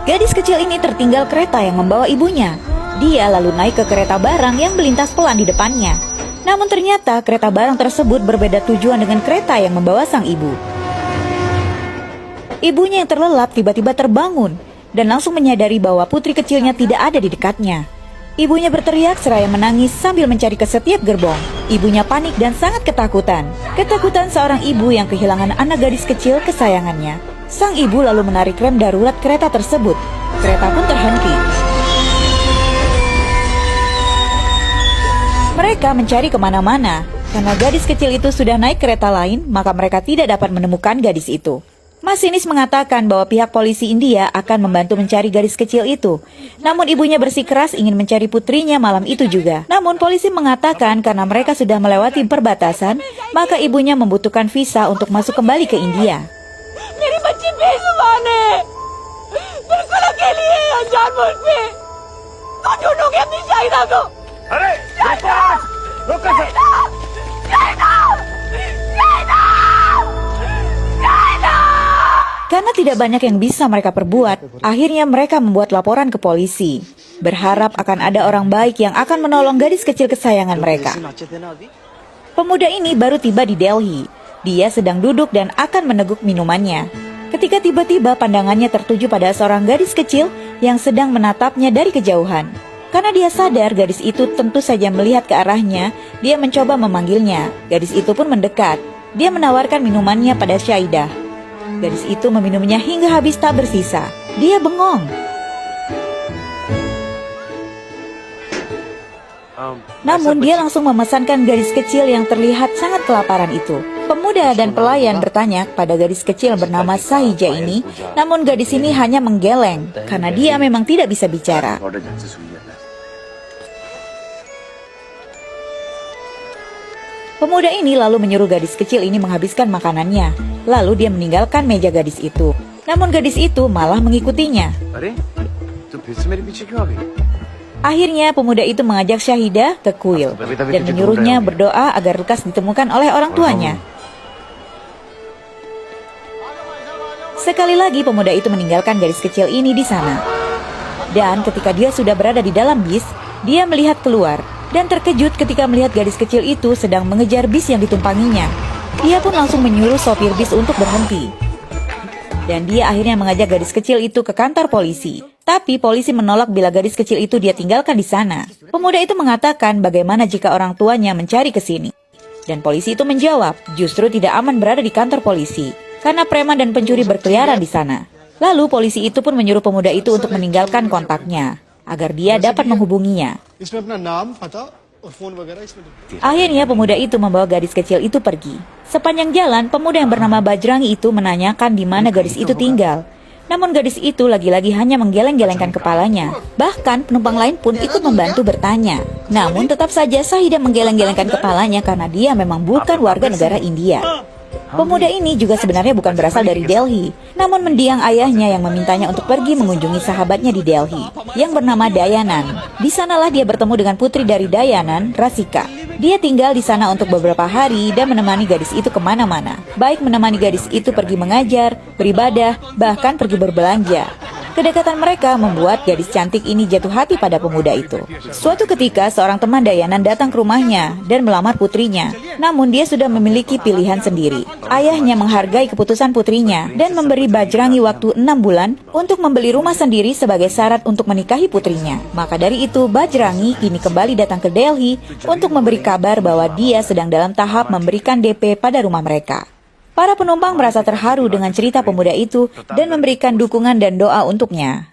Gadis kecil ini tertinggal kereta yang membawa ibunya. Dia lalu naik ke kereta barang yang melintas pelan di depannya. Namun ternyata kereta barang tersebut berbeda tujuan dengan kereta yang membawa sang ibu. Ibunya yang terlelap tiba-tiba terbangun dan langsung menyadari bahwa putri kecilnya tidak ada di dekatnya. Ibunya berteriak seraya menangis sambil mencari ke setiap gerbong. Ibunya panik dan sangat ketakutan. Ketakutan seorang ibu yang kehilangan anak gadis kecil kesayangannya. Sang ibu lalu menarik rem darurat kereta tersebut. Kereta pun terhenti. Mereka mencari kemana-mana. Karena gadis kecil itu sudah naik kereta lain, maka mereka tidak dapat menemukan gadis itu. Masinis mengatakan bahwa pihak polisi India akan membantu mencari gadis kecil itu. Namun ibunya bersikeras ingin mencari putrinya malam itu juga. Namun polisi mengatakan karena mereka sudah melewati perbatasan, maka ibunya membutuhkan visa untuk masuk kembali ke India. मेरी बच्ची बेजुबान है, बिल्कुल अकेली है जानवर पे, तो ढूंढोगे अपनी शाहिदा को। अरे रोको Karena tidak banyak yang bisa mereka perbuat, akhirnya mereka membuat laporan ke polisi, berharap akan ada orang baik yang akan menolong gadis kecil kesayangan mereka. Pemuda ini baru tiba di Delhi. Dia sedang duduk dan akan meneguk minumannya. Ketika tiba-tiba pandangannya tertuju pada seorang gadis kecil yang sedang menatapnya dari kejauhan. Karena dia sadar gadis itu tentu saja melihat ke arahnya, dia mencoba memanggilnya. Gadis itu pun mendekat. Dia menawarkan minumannya pada Syaidah. Gadis itu meminumnya hingga habis tak bersisa. Dia bengong. Namun dia langsung memesankan gadis kecil yang terlihat sangat kelaparan itu. Pemuda dan pelayan bertanya pada gadis kecil bernama Sahija ini, namun gadis ini hanya menggeleng karena dia memang tidak bisa bicara. Pemuda ini lalu menyuruh gadis kecil ini menghabiskan makanannya. Lalu dia meninggalkan meja gadis itu. Namun gadis itu malah mengikutinya. Akhirnya pemuda itu mengajak Syahidah ke kuil dan menyuruhnya berdoa agar Lukas ditemukan oleh orang tuanya. Sekali lagi pemuda itu meninggalkan gadis kecil ini di sana. Dan ketika dia sudah berada di dalam bis, dia melihat keluar dan terkejut ketika melihat gadis kecil itu sedang mengejar bis yang ditumpanginya. Dia pun langsung menyuruh sopir bis untuk berhenti. Dan dia akhirnya mengajak gadis kecil itu ke kantor polisi. Tapi polisi menolak bila gadis kecil itu dia tinggalkan di sana. Pemuda itu mengatakan bagaimana jika orang tuanya mencari ke sini. Dan polisi itu menjawab, justru tidak aman berada di kantor polisi karena preman dan pencuri berkeliaran di sana. Lalu polisi itu pun menyuruh pemuda itu untuk meninggalkan kontaknya agar dia dapat menghubunginya. Akhirnya pemuda itu membawa gadis kecil itu pergi. Sepanjang jalan, pemuda yang bernama Bajrangi itu menanyakan di mana gadis itu tinggal. Namun gadis itu lagi-lagi hanya menggeleng-gelengkan kepalanya. Bahkan penumpang lain pun ikut membantu bertanya. Namun tetap saja Sahida menggeleng-gelengkan kepalanya karena dia memang bukan warga negara India. Pemuda ini juga sebenarnya bukan berasal dari Delhi. Namun mendiang ayahnya yang memintanya untuk pergi mengunjungi sahabatnya di Delhi yang bernama Dayanan. Di sanalah dia bertemu dengan putri dari Dayanan, Rasika. Dia tinggal di sana untuk beberapa hari dan menemani gadis itu kemana-mana. Baik menemani gadis itu pergi mengajar, beribadah, bahkan pergi berbelanja. Kedekatan mereka membuat gadis cantik ini jatuh hati pada pemuda itu. Suatu ketika seorang teman Dayanan datang ke rumahnya dan melamar putrinya. Namun dia sudah memiliki pilihan sendiri. Ayahnya menghargai keputusan putrinya dan memberi Bajrangi waktu 6 bulan untuk membeli rumah sendiri sebagai syarat untuk menikahi putrinya. Maka dari itu Bajrangi kini kembali datang ke Delhi untuk memberi kabar bahwa dia sedang dalam tahap memberikan DP pada rumah mereka. Para penumpang merasa terharu dengan cerita pemuda itu dan memberikan dukungan dan doa untuknya.